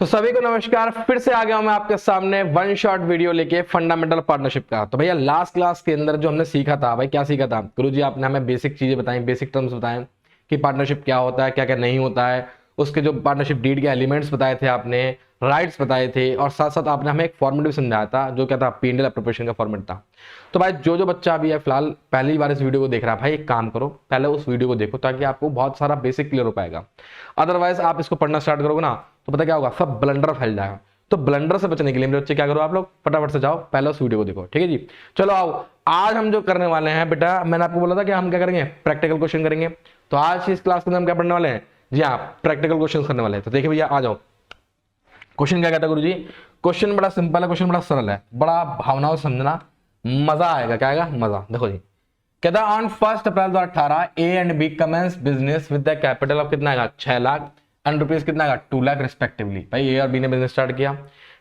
तो सभी को नमस्कार, फिर से आ गया हूं मैं आपके सामने वन शॉट वीडियो लेके फंडामेंटल पार्टनरशिप का। तो भैया लास्ट क्लास के अंदर जो हमने सीखा था, भाई क्या सीखा था गुरुजी? आपने हमें बेसिक चीजें बताई, बेसिक टर्म्स बताए कि पार्टनरशिप क्या होता है, क्या क्या नहीं होता है, उसके जो पार्टनरशिप डीड के एलिमेंट्स बताए थे आपने, राइट्स बताए थे, और साथ साथ आपने हमें एक फॉर्मेट भी समझाया था जो क्या था, P&L एप्रोप्रिएशन का फॉर्मेट था। तो भाई जो बच्चा अभी है फिलहाल पहली बार इस वीडियो को देख रहा है, भाई एक काम करो, पहले उस वीडियो को देखो ताकि आपको बहुत सारा बेसिक क्लियर हो पाएगा। अदरवाइज आप इसको पढ़ना स्टार्ट करोगे ना तो पता क्या होगा, सब ब्लंडर फैल जाएगा। तो ब्लंडर से बचने के लिए मेरे बच्चे क्या करो, आप लोग फटाफट से जाओ पहले उस वीडियो को देखो, ठीक है जी। चलो आओ, आज हम जो करने वाले हैं बेटा, मैंने आपको बोला था कि हम क्या करेंगे, प्रैक्टिकल क्वेश्चन करेंगे। तो आज इस क्लास के अंदर हम क्या पढ़ने वाले हैं जी, हाँ प्रैक्टिकल क्वेश्चन करने वाले हैं। तो देखिए भैया आ जाओ, क्वेश्चन क्या कहता है गुरुजी? क्वेश्चन बड़ा सिंपल है, क्वेश्चन बड़ा सरल है, बड़ा भावनाओं से समझना, मजा आएगा। क्या आएगा? मजा। देखो जी, कहता है on 1 April 2018 A and B commence business with the capital of कितना आएगा, 6 लाख, एंड रुपीज कितना आएगा, 2 लाख रिस्पेक्टिवली। भाई ए और बी ने बिजनेस स्टार्ट किया,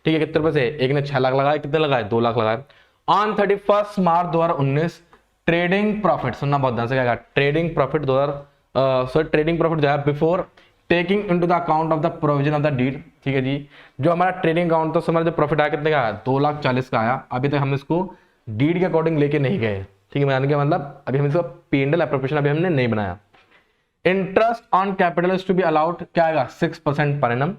ठीक है, कितने रुपए से? एक ने 6 लाख लगाए, कितने लगाए? 2 लाख लगाए। ऑन 31 मार्च 2019 ट्रेडिंग प्रॉफिट, सुनना बहुत ध्यान से, क्या ट्रेडिंग प्रॉफिट ट्रेडिंग प्रॉफिट जो है before taking into the account of the provision of the deed, ठीक है जी। जो हमारा ट्रेडिंग अकाउंट, तो हमारा जो प्रॉफिट आया कितने का आया, 2,40,000 का आया। अभी तक हम इसको डीड के अकॉर्डिंग लेके नहीं गए, ठीक है, मैंने क्या मतलब, अभी हम इसका P&L एप्रोप्रिएशन अभी हमने नहीं बनाया। Interest on capital is to be allowed, क्या आएगा, 6% per annum.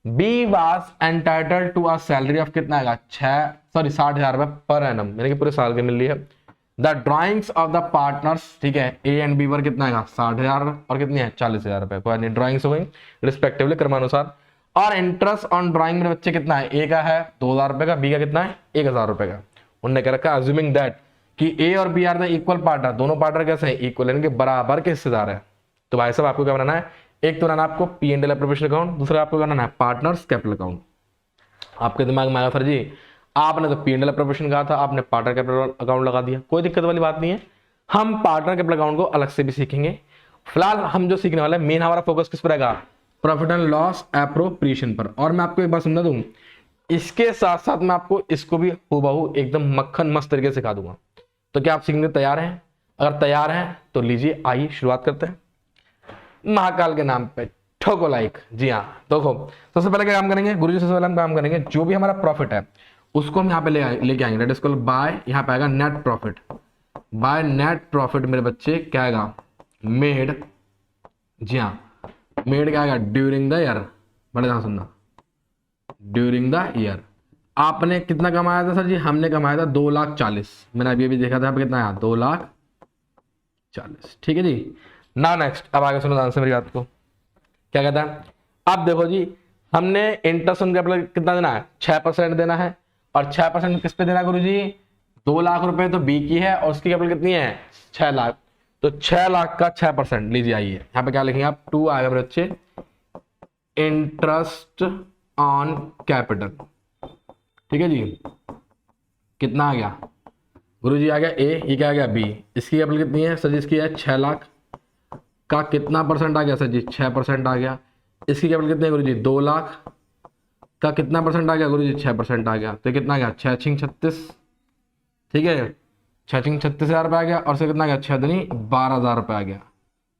B was entitled to a salary of कितना आएगा, 60,000 रुपए पर एनम, यानी कि पूरे साल की मिल रही है। The drawings of the partners, ठीक है, ए एंड बी पर कितना आएगा, 60,000 और कितनी है, 40,000 रुपए। कोई नहीं, ड्राइंग्स हो गई रिस्पेक्टिवली क्रमानुसार। और इंटरेस्ट ऑन ड्राइंग मेरे बच्चे कितना है, ए का है 2,000 रुपए का, बी का कितना है, 1,000 रुपए का। उन्होंने कह रखा अज्यूमिंग दैट कि ए और B are the equal partner, दोनों पार्टनर कैसे हैं, इक्वल, यानी कि बराबर के हिस्सेदार है। तो भाई साहब आपको क्या बनाना है, एक तो बनाना आपको P&L एप्रोप्रिएशन अकाउंट, दूसरा आपको बनाना है पार्टनर्स कैपिटल अकाउंट। आपके दिमाग में आया सर जी, आपने तो P&L एप्रोप्रिएशन कहा था, आपने पार्टनर कैपिटल अकाउंट लगा दिया, कोई दिक्कत वाली बात नहीं है, हम पार्टनर कैपिटल अकाउंट को अलग से भी सीखेंगे। फिलहाल हम जो सीखने वाले हैं, मेन हमारा फोकस किस पर रहेगा, प्रॉफिट एंड लॉस एप्रोप्रिएशन पर। और मैं आपको एक बात समझा दूं, इसके साथ साथ मैं आपको इसको भी हूबहू एकदम मक्खन मस्त तरीके से सिखा दूंगा। तो क्या आप सीखने तैयार हैं? अगर तैयार हैं तो लीजिए, आइए शुरुआत करते हैं। महाकाल के नाम पे ठोको लाइक। जी हाँ, देखो सबसे पहले क्या काम करेंगे गुरुजी, सबसे पहले हम काम करेंगे जो भी हमारा प्रॉफिट है उसको हम यहाँ पे लेके आएंगे, दैट इज कॉल्ड बाय, यहाँ पे आएगा net profit. By net profit मेरे बच्चे क्या आएगा, मेड, जी हाँ मेड क्या आएगा, ड्यूरिंग द ईयर। बड़े ध्यान सुनना, ड्यूरिंग द ईयर आपने कितना कमाया था सर जी? हमने कमाया था 2,40,000, मैंने अभी अभी देखा था कितना आया, 2,40,000, ठीक है जी। ना नेक्स्ट, अब आगे सुनो ध्यान से मेरी बात को, क्या कहता है, अब देखो जी, हमने इंटरेस्ट ऑन कैपिटल कितना देना है, 6% देना है। और 6% किस पे देना है गुरुजी, 2 लाख रुपए तो बी की है और उसकी कैपिटल कितनी है, 6 लाख। तो 6 लाख का 6%, लीजिए आइए यहाँ पे क्या लिखेंगे आप, 2 आएगा मेरे बच्चे, इंटरेस्ट ऑन कैपिटल, ठीक है जी। कितना आ गया गुरुजी, आ गया ए, ये क्या आ गया बी, इसकी कैपिटल कितनी है सर जी, इसकी है 6 लाख का कितना परसेंट आ गया सर जी, 6% आ गया। इसकी कैपिटल कितनी है गुरुजी, 2 लाख का कितना परसेंट आ गया गुरुजी, 6% आ गया। तो कितना आ गया, 6×36, ठीक है, 6×36,000 रुपये आ गया। और से कितना आ गया, 6×12,000 रुपये आ गया।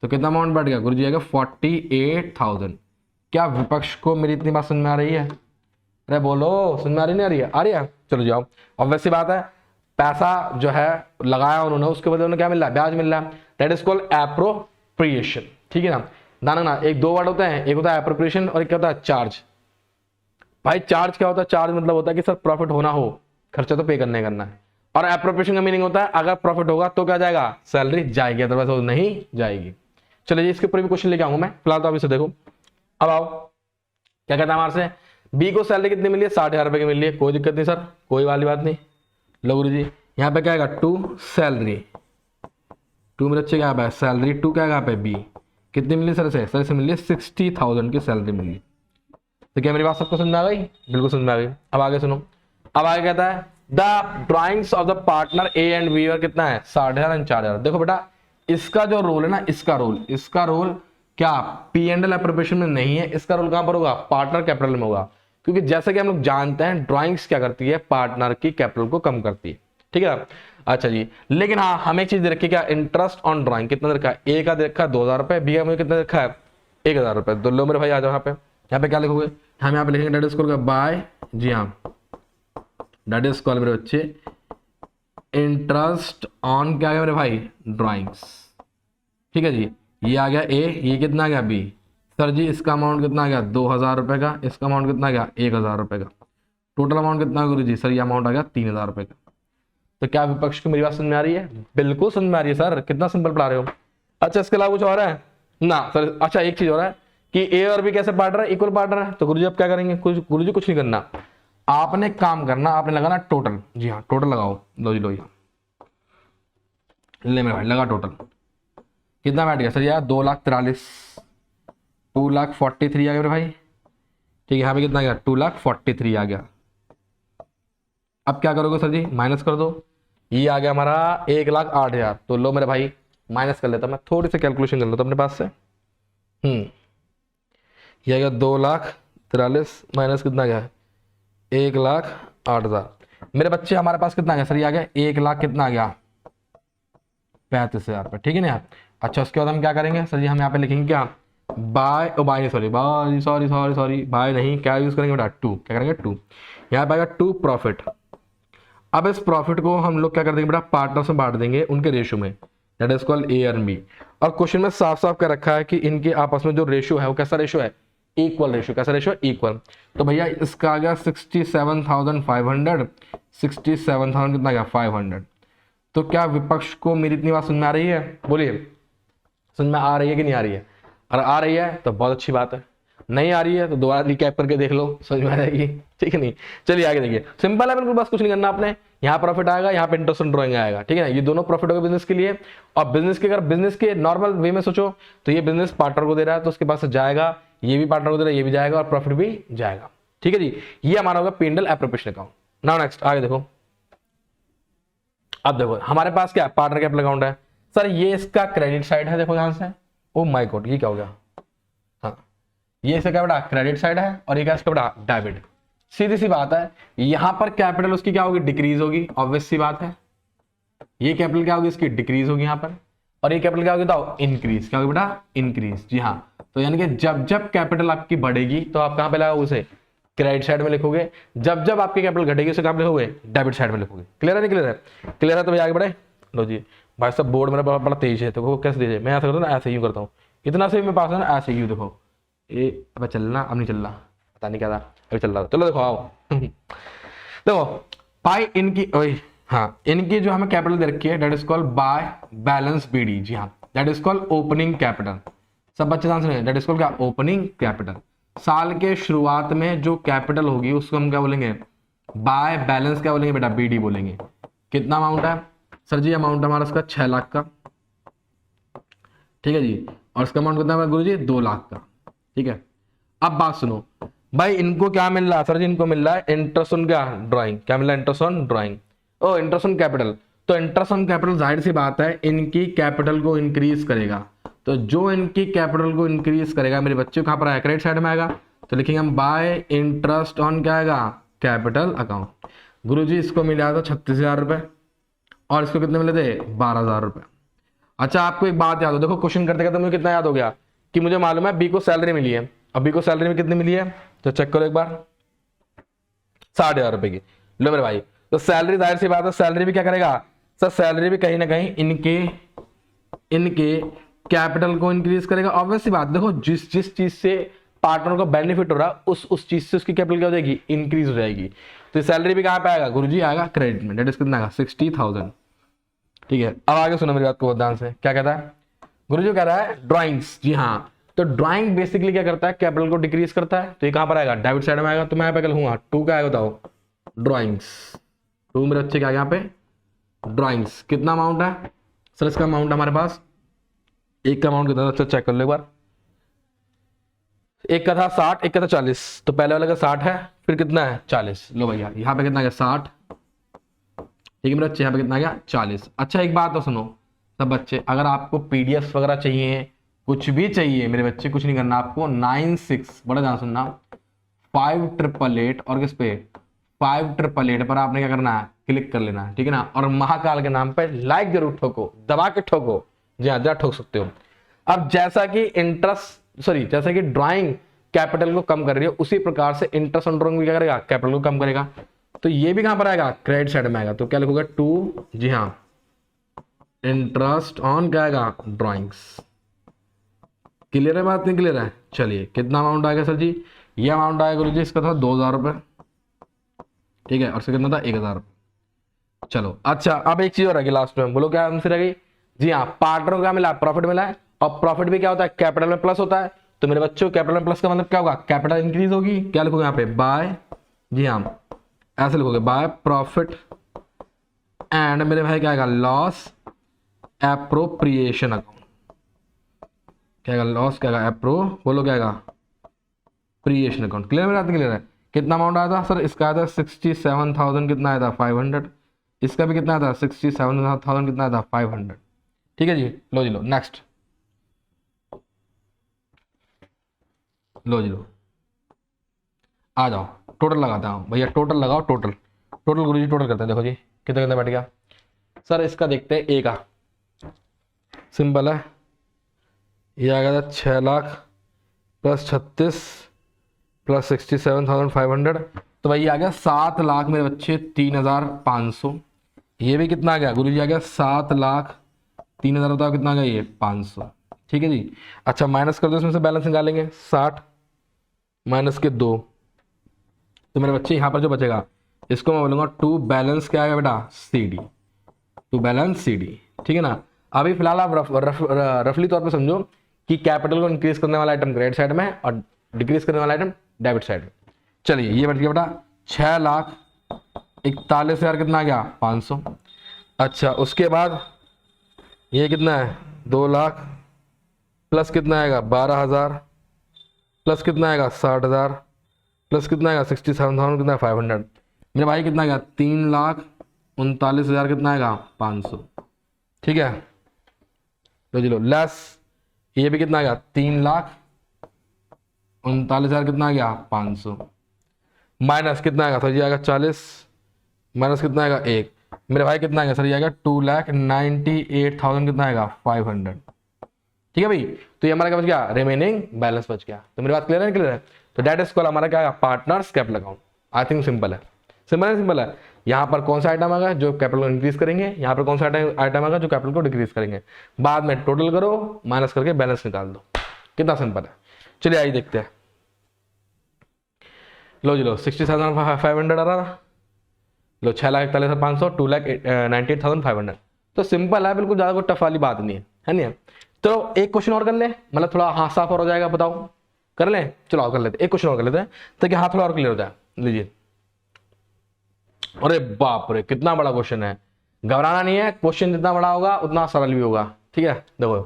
तो कितना अमाउंट बढ़ गया गुरुजी, आएगा 48,000। क्या विपक्ष को मेरी इतनी बात समझ में आ रही है? अरे बोलो, समझ में आ रही नहीं आ रही है? आ रही है, चलो जाओ। अब वैसी बात है, पैसा जो है लगाया उन्होंने, उसके बदले उन्हें क्या मिल रहा है, ब्याज मिल रहा है, दैट इज कॉल्ड एप्रोप्रिएशन, ठीक है ना। ना एक दो वर्ड होते हैं, एक होता है एप्रोप्रिएशन और एक क्या होता है, चार्ज। भाई चार्ज क्या होता है, चार्ज मतलब होता है कि सर प्रॉफिट होना हो, खर्चा तो पे करना है। और एप्रोप्रिएशन का मीनिंग होता है अगर प्रॉफिट होगा तो क्या जाएगा, सैलरी जाएगी, अदरवाइज वो नहीं जाएगी। चलिए इसके ऊपर भी क्वेश्चन लेके आऊंगा मैं, फिलहाल तो आप इसे देखो। अब आओ, क्या कहता है हमारे से, बी को सैलरी कितनी मिली है, 60,000 रुपए की मिली है, कोई दिक्कत नहीं सर, कोई वाली बात नहीं। लो गुरु जी, यहाँ पे क्या आएगा, 2 सैलरी, 2 मेरे अच्छे क्या है सैलरी, 2 क्या है पे बी, कितनी मिली सर से मिली 60,000 की सैलरी मिली। तो क्या मेरी बात सबको समझ में आ गई? बिल्कुल समझ में आ गई। अब आगे सुनो, अब आगे कहता है the drawings of the partner A and B और कितना है, 60,000 एंड 4,000। देखो बेटा, इसका जो रोल है ना, इसका रोल क्या P&L एप्रोप्रिएशन में नहीं है, इसका रोल कहां पर होगा, पार्टनर कैपिटल में होगा। क्योंकि जैसे कि हम लोग जानते हैं ड्राइंग्स क्या करती है, पार्टनर की कैपिटल को कम करती है, ठीक है। अच्छा जी, लेकिन हाँ हमें एक चीज दे रखी है, क्या, इंटरेस्ट ऑन ड्राइंग कितना दे रखा है, ए का दे रखा है 2,000 रुपए, बी का मुझे कितना दे रखा है, 1,000 रुपए। दो लो मेरे भाई आ जाओ यहाँ पे, यहाँ पे क्या लिखोगे, हम यहाँ पे लिखेंगे डेट इज कॉल्ड बाय, जी हाँ डेट इज कॉल्ड मेरे बच्चे इंटरेस्ट ऑन क्या आ गया मेरे भाई, ड्राइंग्स। ठीक है जी, ये आ गया ए, ये कितना आ गया बी। सर जी इसका अमाउंट कितना आ गया 2000 रुपये का, इसका अमाउंट कितना आ गया 1000 रुपये का, टोटल अमाउंट कितना गुरु जी, सर ये अमाउंट आ गया 3000 रुपये का। तो क्या विपक्ष को मेरी बात समझ में आ रही है? बिल्कुल समझ में आ रही है सर, कितना सिंपल पढ़ा रहे हो। अच्छा इसके अलावा कुछ और है ना सर? अच्छा एक चीज हो रहा है कि ए और बी कैसे पार्टनर है, इक्वल पार्टनर है। तो गुरुजी अब क्या करेंगे, गुरुजी कुछ नहीं करना, आपने काम करना, आपने लगाना टोटल। जी हाँ टोटल लगाओ, लो जी लो यहाँ ले मेरे भाई लगा टोटल, कितना बैठ गया सर यार 2,43,000, 2,43,000 आ गया मेरे भाई। ठीक है यहाँ पे कितना आ गया 2,43,000 आ गया। अब क्या करोगे सर जी, माइनस कर दो, ये आ गया हमारा 1,08,000। तो लो मेरे भाई माइनस कर लेता मैं, थोड़ी सी कैलकुलेशन कर लेता अपने पास से। ये आ गया 2,43,000 माइनस कितना आ गया 1,08,000। मेरे बच्चे हमारे पास कितना आ गया सर, ये आ गया 1,00,000 कितना आ गया 35,000 रुपये। ठीक है ना यार। अच्छा उसके बाद हम क्या करेंगे सर जी, हम यहाँ पे लिखेंगे क्या, बाय नहीं सॉरी बाय नहीं, क्या यूज करेंगे बेटा, टू। क्या करेंगे टू, यहाँ पे आएगा टू प्रॉफिट। अब इस प्रॉफिट को हम लोग क्या कर देंगे बेटा, पार्टनर्स में बांट देंगे उनके रेशियो में, that is called A and B. और क्वेश्चन में साफ साफ कर रखा है कि इनके आपस में जो रेशियो है वो कैसा रेशियो है, इक्वल रेशियो। कैसा रेशियो, इक्वल। तो भैया इसका आ गया 67,500, 67,000 कितना गया 500। तो क्या विपक्ष को मेरी इतनी बात समझ में आ रही है, बोलिए समझ में आ रही है कि नहीं आ रही है? अगर आ रही है तो बहुत अच्छी बात है, नहीं आ रही है तो दोबारा रिकैप करके देख लो, समझ में आ जाएगी। ठीक है नहीं, चलिए आगे देखिए, सिंपल है बिल्कुल, बस कुछ नहीं करना आपने। यहाँ प्रॉफिट आएगा, यहाँ पे इंटरेस्ट ड्राइंग आएगा। ठीक है, ये दोनों प्रॉफिट होगा बिजनेस के लिए। और बिजनेस के अगर बिजनेस के नॉर्मल वे में सोचो तो ये बिजनेस पार्टनर को दे रहा है तो उसके पास से जाएगा, ये भी पार्टनर को दे रहा है, ये भी जाएगा और प्रॉफिट भी जाएगा। ठीक है जी, ये हमारा होगा P&L appropriation account. Now next आगे देखो, अब देखो हमारे पास क्या पार्टनर कैपिटल अकाउंट है सर, ये इसका क्रेडिट साइड है। देखो यहां से, ओ माय गॉड ये क्या हो गया, हाँ ये इसका क्या बेटा क्रेडिट साइड है और ये क्या इसका बेटा डेबिट। सीधी सी बात है, यहां पर कैपिटल उसकी क्या होगी, डिक्रीज होगी, ऑब्वियस सी बात है। ये कैपिटल क्या होगी इसकी, डिक्रीज होगी यहाँ पर, और ये कैपिटल क्या होगी बताओ, इंक्रीज। क्या होगी बेटा, इंक्रीज। जी हाँ, तो यानी कि जब जब कैपिटल आपकी बढ़ेगी तो आप कहां पे लगाओगे उसे, क्रेडिट साइड में लिखोगे। जब जब आपकी कैपिटल घटेगी उसे कहां पे लिखोगे, डेबिट साइड में लिखोगे। क्लियर है नहीं क्लियर है? क्लियर है तो भैया आगे बढ़े। लो जी भाई साहब, बोर्ड मेरा बड़ा तेज है, तो कैसे तेज है, मैं ऐसा करता हूँ ना, ऐसे ही करता हूँ, इतना से मैं पास है ना, ऐसे ही देखो ये अब चलना, अब नहीं चल रहा, पता नहीं क्या था, अभी चल रहा था। चलो देखो आओ देखो पाई इनकी, हाँ इनकी जो हमें कैपिटल दे रखी है that is called by balance BD. जी हाँ, that is called opening capital. सब बच्चे ध्यान सुनिए, दैट इज कॉल्ड क्या, ओपनिंग कैपिटल। साल के शुरुआत में जो कैपिटल होगी उसको हम क्या बोलेंगे, बाय बैलेंस क्या बोलेंगे बेटा, बीडी बोलेंगे। कितना अमाउंट है सर जी, अमाउंट हमारा इसका 6 लाख का। ठीक है जी, और इसका अमाउंट कितना है गुरु जी, 2 लाख का। ठीक है, अब बात सुनो भाई, इनको क्या मिल रहा है सर जी, इनको मिल रहा है इंटरेस्ट ऑन क्या, ड्राइंग। क्या मिल रहा है, interest on drawing, or interest on capital. तो इंटरेस्ट ऑन कैपिटल जाहिर सी बात है इनकी कैपिटल को इंक्रीज करेगा। तो जो इनकी कैपिटल को इंक्रीज करेगा मेरे बच्चे कहां पर आएगा, क्रेडिट साइड में आएगा। तो लिखेंगे हम बाय इंटरेस्ट ऑन क्या आएगा, कैपिटल अकाउंट। गुरु जी इसको मिला था 36,000 रुपए और इसको कितने मिले थे, 12,000 रुपए। अच्छा आपको एक बात याद हो, देखो क्वेश्चन करते करते मुझे कितना याद हो गया कि मुझे मालूम है बी को सैलरी मिली है। अब बी को सैलरी में कितनी मिली है तो चेक करो एक बार, 60,000 रुपए की। लो मेरे भाई, तो सैलरी जाहिर सी बात है सैलरी भी क्या करेगा सर, सैलरी भी कहीं ना कहीं इनके कैपिटल को इंक्रीज करेगा। ऑब्वियस सी बात, देखो जिस चीज से पार्टनर को बेनिफिट हो रहा है उस चीज से उसकी कैपिटल क्या हो जाएगी, इंक्रीज हो जाएगी। तो सैलरी भी कहां पे आएगा गुरुजी, आएगा क्रेडिट में, दैट इज कितना आएगा 60,000। ठीक है, अब आगे सुनो मेरी बात को ध्यान से, क्या कहता है गुरुजी, कह रहा है ड्राइंग्स। जी हाँ, तो ड्राइंग बेसिकली क्या करता है, कैपिटल को डिक्रीज करता है। तो ये कहां पर आएगा, डेबिट साइड में आएगा। तो मैं यहाँ पे लिखूंगा 2 का आएगा बताओ, ड्राइंग्स 2 मेरे बच्चे क्या यहाँ पे, ड्राइंग्स। कितना अमाउंट है सर, इसका अमाउंट हमारे पास, एक का अमाउंट कितना, अच्छा चेक कर लो एक बार। एक का था 60, एक का था 40। तो पहले वाले का 60 है, फिर कितना है 40। लो भैया यहाँ पे कितना गया 60, ठीक है मेरे बच्चे, यहाँ पे कितना गया 40। अच्छा एक बात तो सुनो सब बच्चे, अगर आपको पीडीएफ वगैरह चाहिए, कुछ भी चाहिए मेरे बच्चे, कुछ नहीं करना आपको, 96 बड़ा ध्यान सुनना, 5888 और किस पे 5888 पर आपने क्या करना है, क्लिक कर लेना है। ठीक है ना, और महाकाल के नाम पे लाइक जरूर ठोको, दबा के ठोको, जी हाँ जरा ठोक सकते हो। अब जैसा कि ड्राइंग कैपिटल को कम कर रही है, उसी प्रकार से इंटरेस्ट ऑन ड्राइंग भी क्या करेगा, कैपिटल को कम करेगा। तो ये भी कहां पर आएगा, क्रेडिट साइड में आएगा। तो क्या लिखोगे, टू, जी हाँ, इंटरेस्ट ऑन क्या आएगा, ड्राइंग्स। क्लियर है बात, नहीं क्लियर है? चलिए, कितना अमाउंट आएगा सर जी? ये अमाउंट आएगा गुरु जी, इसका था 2000 रुपये, ठीक है, और इसका कितना था, 1000 रुपये। चलो अच्छा, अब एक चीज और रहेगी लास्ट में, बोलो क्या आंसर रहेगी? जी हाँ, पार्टनर को क्या मिला, प्रॉफिट मिला है, और प्रॉफिट भी क्या होता है, कैपिटल में प्लस होता है। तो मेरे बच्चों, कैपिटल में प्लस का मतलब क्या होगा, कैपिटल इंक्रीज होगी। क्या लिखोगे यहाँ पे, बाय, जी हाँ, ऐसे लिखोगे, बाय प्रॉफिट एंड मेरे भाई क्या आएगा, लॉस एप्रोप्रिएशन अकाउंट। क्या आएगा, लॉस क्या आएगा, एप्रो, बोलो क्या आएगा, प्रिएशन अकाउंट। क्लियर मेरा, क्लियर है? कितना अमाउंट आया था सर? इसका आया था 67,000, कितना आया था, 500। इसका भी कितना आया था, 67,000, कितना आया था, 500। ठीक है जी, लो जी लो, नेक्स्ट, लो जी लो, आ जाओ, टोटल लगाता हूँ भैया, टोटल लगाओ, टोटल टोटल गुरु जी, टोटल करते हैं। देखो जी, कितना कितना बैठ गया सर? इसका देखते हैं, ए का सिंपल है, ये आ गया था 6 लाख प्लस 36 प्लस 67,500, तो भाई आ गया 7 लाख मेरे बच्चे 3,500। ये भी कितना आ गया गुरु जी, आ गया 7 लाख 3,000, बताओ कितना आ गया, ये 500। ठीक है जी, अच्छा माइनस कर दो, इसमें से बैलेंस निकालेंगे, 60 माइनस के 2, तो मेरे बच्चे यहाँ पर जो बचेगा, इसको मैं बोलूँगा टू बैलेंस क्या आएगा बेटा, C D, to balance C D. ठीक है ना? अभी फिलहाल आप रफली तौर पे समझो कि कैपिटल को इंक्रीज करने वाला आइटम क्रेडिट साइड में और डिक्रीज करने वाला आइटम डेबिट साइड में। चलिए, ये बढ़ गया बेटा 6,41,000, कितना आ गया, 500। अच्छा, उसके बाद ये कितना है, 2 लाख प्लस कितना आएगा, 12,000 प्लस कितना आएगा, 60,000 प्लस कितना आएगा, 67,000, कितना 500। मेरे भाई कितना आएगा, 3,39,000, कितना आएगा, 500। ठीक है, तो चलो लेस, ये भी कितना आ गया, 3,39,000, कितना आ गया, 500, माइनस कितना आएगा सर जी, आएगा 40, माइनस कितना आएगा 1, मेरे भाई कितना आएगा सर, ये आएगा 2,98,000, कितना आएगा, 500। ठीक है भाई, तो ये हमारा क्या बच गया, रिमेनिंग बैलेंस बच गया। तो मेरी बात क्लियर है, क्लियर है? तो डेट इज कॉल्ड हमारा क्या आएगा, partners capital account. I think simple है, सिंपल है, सिंपल है। यहाँ पर कौन सा आइटम आएगा जो कैपिटल को इंक्रीज करेंगे, यहाँ पर कौन सा आइटम आएगा जो कैपिटल को डिक्रीज करेंगे, बाद में टोटल करो, माइनस करके बैलेंस निकाल दो। कितना सिंपल है। चलिए आइए देखते हैं, लो जी लो, 60,500 आ रहा, लो 6,41,500, 2,98,500। तो सिंपल है बिल्कुल, ज्यादा कोई टफ वाली बात नहीं है नहीं? तो एक क्वेश्चन और कर ले, मतलब थोड़ा हाथ साफ और हो जाएगा, बताओ कर ले? चलो और कर लेते, एक क्वेश्चन और कर लेते हैं ताकि हाथ थोड़ा और क्लियर हो जाए। लीजिए, अरे बाप रे, कितना बड़ा क्वेश्चन है, घबराना नहीं है, क्वेश्चन जितना बड़ा होगा उतना सरल भी होगा। ठीक है, देखो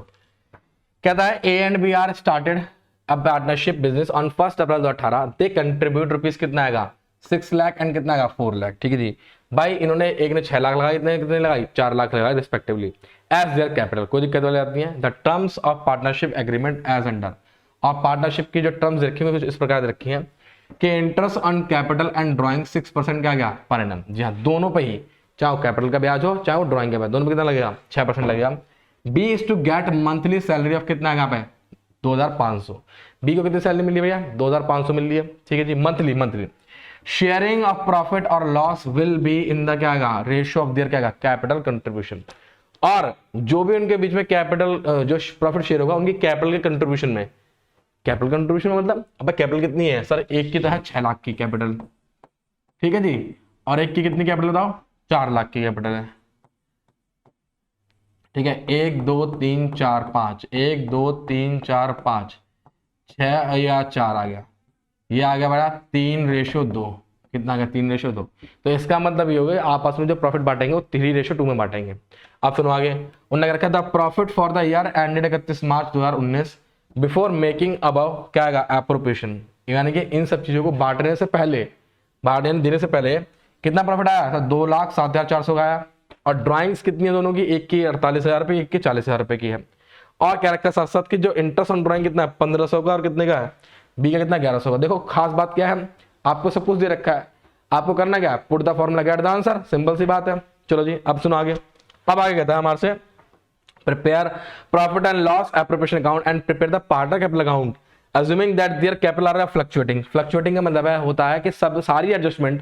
कहता है A and B are started a partnership business on 1 April 2018, they contribute rupees कितना आएगा, 6 लाख एंड कितना आएगा, 4 लाख। ठीक है जी भाई, इन्होंने एक ने 6 लाख लगाई, इतने कितने लगाई, 4 लाख लगाई रिस्पेक्टिवली एज देयर कैपिटल। कोई दिक्कत वाली आती है। The terms of partnership agreement as under, और पार्टनरशिप की जो टर्म्स रखी हुई कुछ इस प्रकार रखी है कि interest on capital and drawing 6% क्या गया पर एनम। जी हाँ, दोनों पे ही, चाहे वो कैपिटल का ब्याज हो चाहे वो ड्राइंग का ब्याज, दोनों पे कितना लगेगा, 6% लगेगा। B is to get monthly salary of कितना है पे, 2,500। बी को कितनी सैलरी मिली भैया, 2,500 मिल रही है। ठीक है जी, monthly monthly. Sharing of profit और loss will be in the क्या आएगा, रेशियो ऑफ देयर क्या आएगा, कैपिटल कंट्रीब्यूशन। और जो भी उनके बीच में कैपिटल जो प्रॉफिट शेयर होगा उनकी कैपिटल के कंट्रीब्यूशन में। कैपिटल कंट्रीब्यूशन मतलब अब कैपिटल कितनी है सर, एक की तो है 6 लाख की कैपिटल, ठीक है जी, और एक की कितनी कैपिटल बताओ, 4 लाख की कैपिटल है। ठीक है, 1 2 3 4 5, 1 2 3 4 5 6 या 4 आ गया, ये आ गया बड़ा 3:2, कितना आ गया, 3:2। तो इसका मतलब ये हो गया आपस में जो प्रॉफिट बांटेंगे वो 3:2 में बांटेंगे। अब सुनो आगे, उन्होंने रखा था profit for the year ended 31 March 2019 before making above क्या आएगा, एप्रोप्रिएशन, यानी कि इन सब चीजों को बांटने से पहले, बांटने देने से पहले कितना प्रॉफिट आया था, 2,07,400 का आया। और ड्राइंग्स कितनी है दोनों की, एक की 48,000 रुपये, एक की 40,000 रुपये की है। और क्या रखा साथ साथ की जो इंटरेस्ट ऑन ड्राइंग कितना है, 1,500 का, और कितने का है, बी का कितना, 1,100 का। देखो खास बात क्या है, आपको सब कुछ दे रखा है, आपको करना क्या है, put the formula get the answer, simple सी बात है। चलो जी, अब सुनो आगे। अब आगे कहता है हमारे से, prepare profit and loss appropriation account and prepare the partner capital account assuming that their capital R fluctuating. Fluctuating का मतलब है होता है कि सब सारी एडजस्टमेंट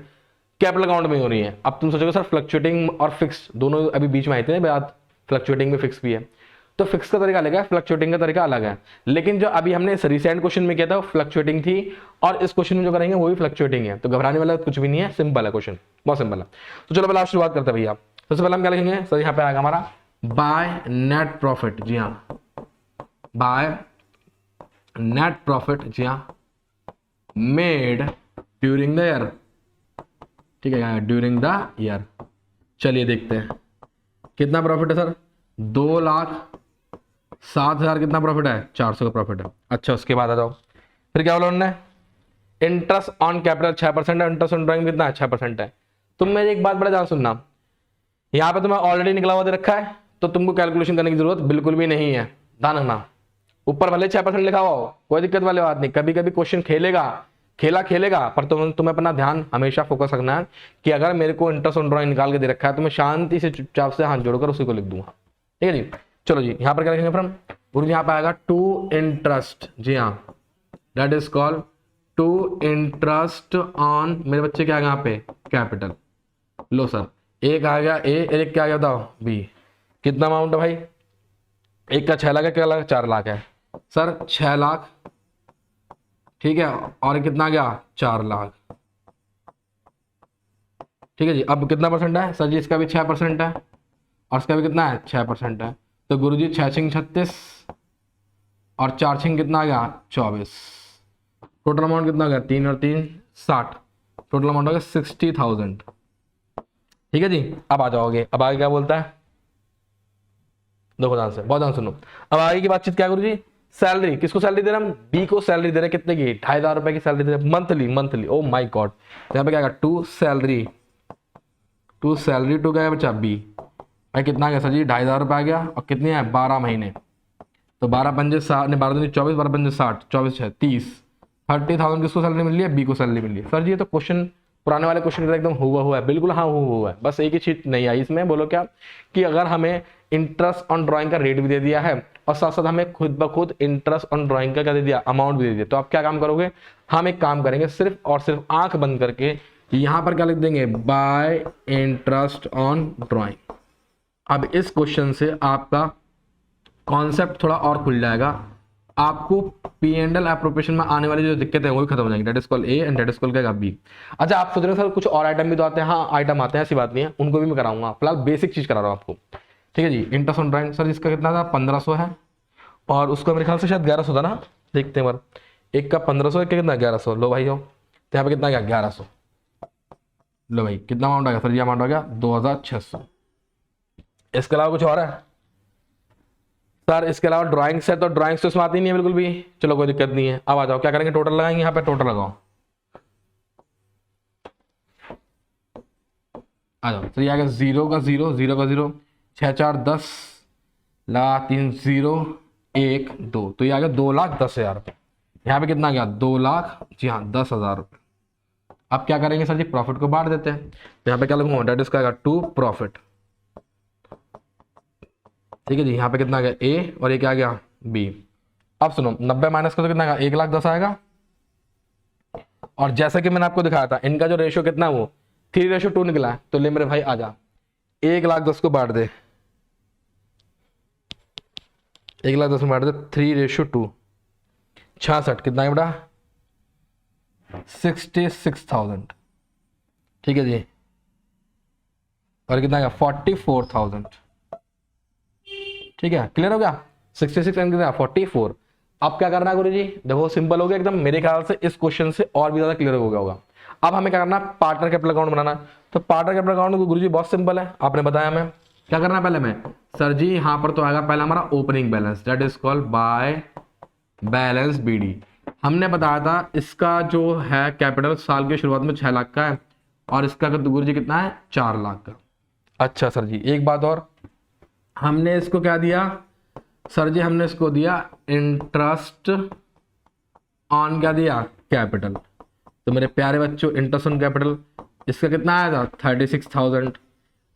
कैपिटल अकाउंट में हो रही है। अब तुम सोचोगे सर फ्लक्चुएटिंग और फिक्स दोनों अभी बीच में आए थे बात, फ्लक्चुएटिंग में फिक्स भी है, तो फिक्स का तरीका अलग है, फ्लक्चुएटिंग का तरीका अलग है। लेकिन जो अभी हमने इस रिसेंट क्वेश्चन में किया था वो फ्लक्चुएटिंग थी, और इस क्वेश्चन में जो करेंगे वो भी फ्लक्चुएटिंग है। तो घबराने वाला कुछ भी नहीं है, सिंपल है क्वेश्चन, बहुत सिंपल है। तो चलो पहले आप शुरुआत करते हैं भैया। सबसे पहले हम क्या लिखेंगे सर, यहाँ पे आएगा हमारा बाय नेट प्रॉफिट। जी हाँ, बाय नेट प्रॉफिट, जी हाँ, मेड ड्यूरिंग द ईयर। ठीक है, ड्यूरिंग द ईयर। चलिए देखते हैं कितना प्रॉफिट है सर, 2,07,000 कितना प्रॉफिट है, 400 का प्रॉफिट है। अच्छा, उसके बाद आ जाओ, फिर क्या बोला उन्होंने, इंटरेस्ट ऑन कैपिटल 6% है, इंटरेस्ट ऑन ड्राइंग कितना है, 6% है। तुम मेरी एक बात बड़ा ध्यान सुनना, यहाँ पे तुम्हें ऑलरेडी निकला हुआ दे रखा है, तो तुमको कैलकुलेशन करने की जरूरत बिल्कुल भी नहीं है, ध्यान रखना। ऊपर भले 6% लिखा हुआ हो, कोई दिक्कत वाली बात नहीं, कभी कभी क्वेश्चन खेलेगा, पर तुम्हें अपना ध्यान हमेशा फोकस रखना है कि अगर मेरे को इंटरेस्ट ऑन ड्राइंग निकाल के दे रखा है तो मैं शांति से चुपचाप से हाथ जोड़कर उसी को लिख दूंगा। ठीक है जी, चलो जी, यहाँ पर क्या लिखेंगे फ्रॉम, गुरु यहाँ पे आएगा टू इंटरेस्ट। जी हाँ, that is called to interest on, मेरे बच्चे क्या आ गया यहाँ पे, कैपिटल। लो सर, एक आ गया ए, एक क्या आ गया बताओ, बी। कितना अमाउंट है भाई, एक का 6 लाख है, क्या लाख, 4 लाख है सर, 6 लाख। ठीक है, और कितना आ गया, 4 लाख। ठीक है जी, अब कितना परसेंट है सर जी, इसका भी 6% है, और इसका भी कितना है, 6% है। तो गुरुजी 6 छिंग 36 और 4 छिंग कितना आ गया, 24। टोटल अमाउंट कितना आ गया, 3 और 3 60, टोटल अमाउंट हो गया 60,000। ठीक है जी, अब आ जाओगे, अब आगे क्या बोलता है, देखो ध्यान से, बहुत ध्यान सुनो। अब आगे की बातचीत क्या गुरुजी, सैलरी, किसको सैलरी दे रहे हम, बी को सैलरी दे रहे, कितने की, 2,500 रुपए की सैलरी दे रहे, मंथली। ओ माय गॉड, तो यहाँ पे क्या टू सैलरी टू गया बच्चा बी। भाई कितना आ गया सर जी, 2,500 रुपये आ गया, और कितने हैं, 12 महीने, तो 12 पंजे 60, 12 दूनी 24, 12 पंजे 60, 24 है 30, 30,000 किसको सैलरी मिल रही है, बी को सैलरी मिल रही है। सर जी ये तो क्वेश्चन पुराने वाले क्वेश्चन एकदम हुआ है, बिल्कुल हाँ हुआ है, बस एक ही चीज नहीं आई इसमें, बोलो क्या, कि अगर हमें इंटरेस्ट ऑन ड्राइंग का रेट भी दे दिया है और साथ साथ हमें खुद ब खुद इंटरेस्ट ऑन ड्राइंग का क्या दे दिया, अमाउंट भी दे दिया, तो आप क्या काम करोगे, हम एक काम करेंगे, सिर्फ और सिर्फ आंख बंद करके यहां पर क्या लिख देंगे, बाय इंटरेस्ट ऑन ड्राइंग। अब इस क्वेश्चन से आपका कॉन्सेप्ट थोड़ा और खुल जाएगा, आपको P&L एप्रोप्रिएशन में आने वाली जो दिक्कत है वो भी खत्म हो जाएंगी। That is called A and that is called क्या, बी। अच्छा, आप सोच रहे हो सर कुछ और आइटम भी तो आते हैं, हाँ आइटम आते हैं, ऐसी बात नहीं है, उनको भी मैं कराऊंगा, फिलहाल बेसिक चीज करा रहा हूँ आपको। ठीक है जी, इंटरेस्ट ऑन ड्राइंग सर इसका कितना था, 1500 है, और उसका मेरे ख्याल से शायद 1100 था ना, देखते हैं बार, एक का 1500, एक का कितना 1100। लो भाई हो, तो यहाँ पे कितना गया, 1100। लो भाई कितना अमाउंट आ गया सर जी, अमाउंट आ गया 2,600। इसके अलावा कुछ और है सर, इसके अलावा ड्राइंग्स है, तो ड्राइंग्स तो इसमें आती नहीं है बिल्कुल भी, चलो कोई दिक्कत नहीं है। अब आ जाओ, क्या करेंगे, टोटल लगाएंगे, यहाँ पे टोटल लगाओ, आ जाओ। तो ये आ गया 0 का 0, 0 का 0, 6 4 10 लगा, 3 0 1 2, तो ये आ गया 2,10,000 रुपये। यहाँ पे कितना आ गया, 2 लाख, जी हाँ 10,000 रुपये। अब क्या करेंगे सर जी, प्रॉफिट को बांट देते हैं, तो यहाँ पे क्या लगूंगा, डेट इसका टू प्रॉफिट। ठीक है जी, यहाँ पे कितना आ गया, ए, और ये क्या आ गया, बी। अब सुनो, 90 माइनस का तो कितना आएगा, 1,10,000 आएगा, और जैसा कि मैंने आपको दिखाया था इनका जो रेशियो कितना है वो 3:2 निकला है, तो ले मेरे भाई आजा, 1,10,000 को बांट दे, 1,10,000 में बांट दे, 3:2, 66 कितना है बेटा, 66,000। ठीक है जी, और कितना है 44,000। ठीक है, क्लियर हो गया, 66 एंड कितना 44। अब क्या करना है गुरु जी, देखो सिंपल हो गया एकदम, मेरे ख्याल से इस क्वेश्चन से और भी ज्यादा क्लियर हो गया होगा। अब हमें क्या करना है, पार्टनर कैपिटल अकाउंट बनाना है। तो पार्टनर कैपिटल अकाउंट गुरु जी बहुत सिंपल है, आपने बताया हमें क्या करना है। पहले में सर जी यहाँ पर तो आएगा पहला हमारा opening balance, that is called by balance BD। हमने बताया था इसका जो है कैपिटल साल की शुरुआत में 6 लाख का है, और इसका गुरु जी कितना है, 4 लाख का। अच्छा सर जी एक बात और, हमने इसको क्या दिया सर जी, हमने इसको दिया इंटरेस्ट ऑन क्या दिया, कैपिटल। तो मेरे प्यारे बच्चों इंटरेस्ट ऑन कैपिटल, इसका कितना आया था 36,000,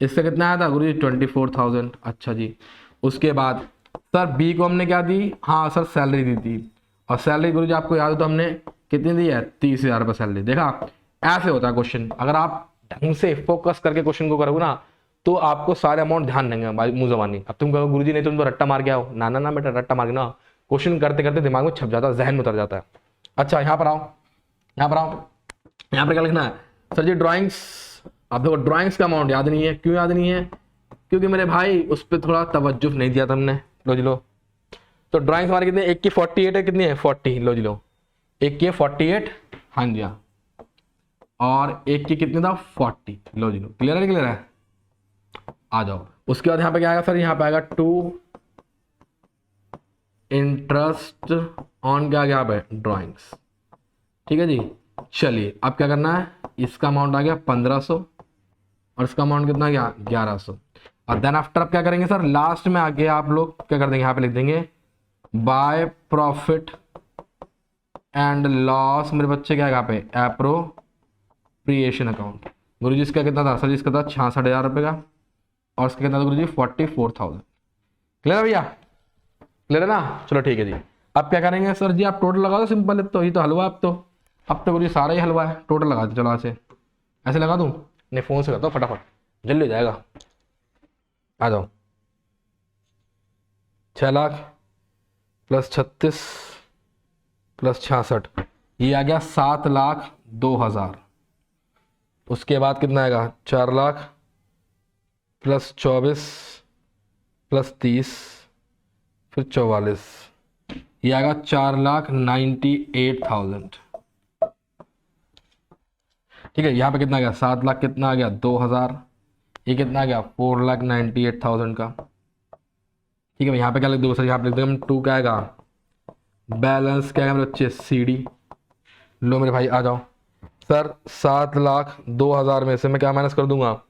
इसका कितना आया था गुरु जी 24,000। अच्छा जी, उसके बाद सर बी को हमने क्या दी, हाँ सर सैलरी दी थी, और सैलरी गुरुजी आपको याद हो तो हमने कितनी दी है, 30,000 रुपये सैलरी। देखा, ऐसे होता है क्वेश्चन। अगर आप ढंग से फोकस करके क्वेश्चन को करोगे ना तो आपको सारे अमाउंट ध्यान देंगे भाई मुंह जबानी। अब तुम कहो गुरुजी नहीं तुम तो रट्टा मार के आओ, ना ना ना बेटा, रट्टा मार के ना, क्वेश्चन करते करते दिमाग में छप जाता है, जहन में उतर जाता है। अच्छा यहाँ पर आओ, यहाँ पर आओ, यहाँ पर क्या लिखना है सर जी, ड्राइंग्स। आप देखो ड्राइंग्स का अमाउंट याद नहीं है, क्यों याद नहीं है, क्योंकि मेरे भाई उस पर थोड़ा तवज्जो नहीं दिया था हमने। लो जी लो, तो ड्राइंग्स हमारे कितने, एक की 48 है, कितनी है 40, लो जी लो, एक की 48, हाँ जी हाँ, और एक की कितनी था 40, लो जी लो, क्लियर है, क्लियर है, आ जाओ। उसके बाद यहाँ पे क्या आएगा सर, यहाँ पे आएगा टू इंटरेस्ट ऑन क्या गया पे ड्राइंग्स, ठीक है जी। चलिए अब क्या करना है, इसका अमाउंट आ गया 1500 और इसका अमाउंट कितना गया 1100। और देन आफ्टर अब क्या करेंगे सर, लास्ट में आगे आप लोग क्या कर देंगे, यहाँ पे लिख देंगे बाय प्रॉफिट एंड लॉस, मेरे बच्चे क्या है यहाँ पे एप्रोप्रिएशन अकाउंट। गुरुजी इसका कितना था सर, इसका था 66,000 रुपये का, और इसका कितना था गुरुजी 44,000। क्लियर है भैया, क्लियर है ना, चलो ठीक है जी। अब क्या करेंगे सर जी, आप टोटल लगा दो, सिंपल है, तो ये तो हलवा, अब तो गुरुजी सारा ही हलवा है, टोटल लगा दो, चलो ऐसे ऐसे लगा दूं, नहीं फोन से करता हूँ फटाफट, जल्दी हो जाएगा। आ जाओ, 6 लाख प्लस 36 प्लस 66, ये आ गया 7,02,000। उसके बाद कितना आएगा 4 लाख प्लस 24 प्लस 30 फिर 44, ये आएगा 4,98,000। ठीक है, यहाँ पे कितना आ गया 7 लाख, कितना आ गया 2,000, ये कितना आ गया 4,98,000 का। ठीक है, यहाँ पे क्या लिख दो सर, यहाँ पे लिख देंगे हम 2 क्या आएगा बैलेंस, क्या आएगा मेरे बच्चे CD। लो मेरे भाई आ जाओ सर, 7,02,000 में से मैं क्या माइनस कर दूंगा,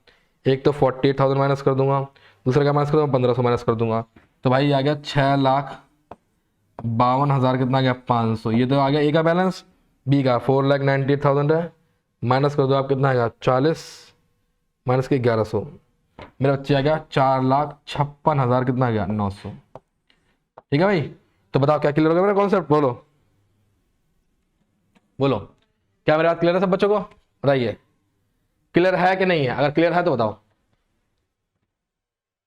एक तो 48,000 माइनस कर दूंगा, दूसरा क्या माइनस कर दूंगा 1,500 माइनस कर दूंगा, तो भाई ये आ गया 6,52,000, कितना आ गया 500। ये तो आ गया A का बैलेंस, B का 4,98,000 है, माइनस कर दो आप, कितना आएगा 40 माइनस के 1,100, मेरा बच्चे आ गया 4,56,000, कितना आ गया 900। ठीक है भाई, तो बताओ क्या क्लियर हो गया मेरा कॉन्सेप्ट, बोलो बोलो, क्या मेरी बात क्लियर है सब बच्चों को, बताइए क्लियर है कि नहीं है, अगर क्लियर है तो बताओ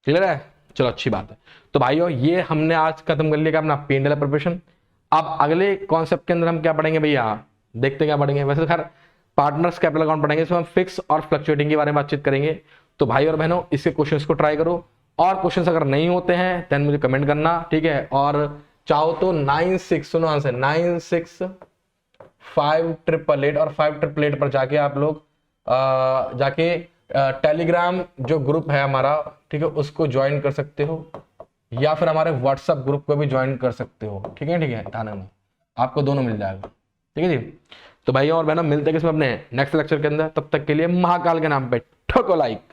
क्लियर है, चलो अच्छी बात है। तो भाइयों ये हमने आज खत्म कर लिया अपना P&L प्रिपरेशन। अब अगले कॉन्सेप्ट के अंदर हम क्या पढ़ेंगे भैया, देखते क्या पढ़ेंगे, वैसे खैर पार्टनर्स कैपिटल अकाउंट पढ़ेंगे, इसमें हम फिक्स और फ्लक्चुएटिंग के बारे में बातचीत करेंगे। तो भाई और बहनों इसके क्वेश्चंस को ट्राई करो, और क्वेश्चंस अगर नहीं होते हैं देन मुझे कमेंट करना, ठीक है। और चाहो तो 96 सुनो आंसर 965888 और 588 पर जाके आप लोग जाके टेलीग्राम जो ग्रुप है हमारा, ठीक है, उसको ज्वाइन कर सकते हो, या फिर हमारे व्हाट्सएप ग्रुप को भी ज्वाइन कर सकते हो, ठीक है ध्यान रखना, आपको दोनों मिल जाएगा, ठीक है जी। तो भाइयों और बहनों मिलते हैं किसमें अपने नेक्स्ट लेक्चर के अंदर, तब तक के लिए महाकाल के नाम पे ठोको लाइक।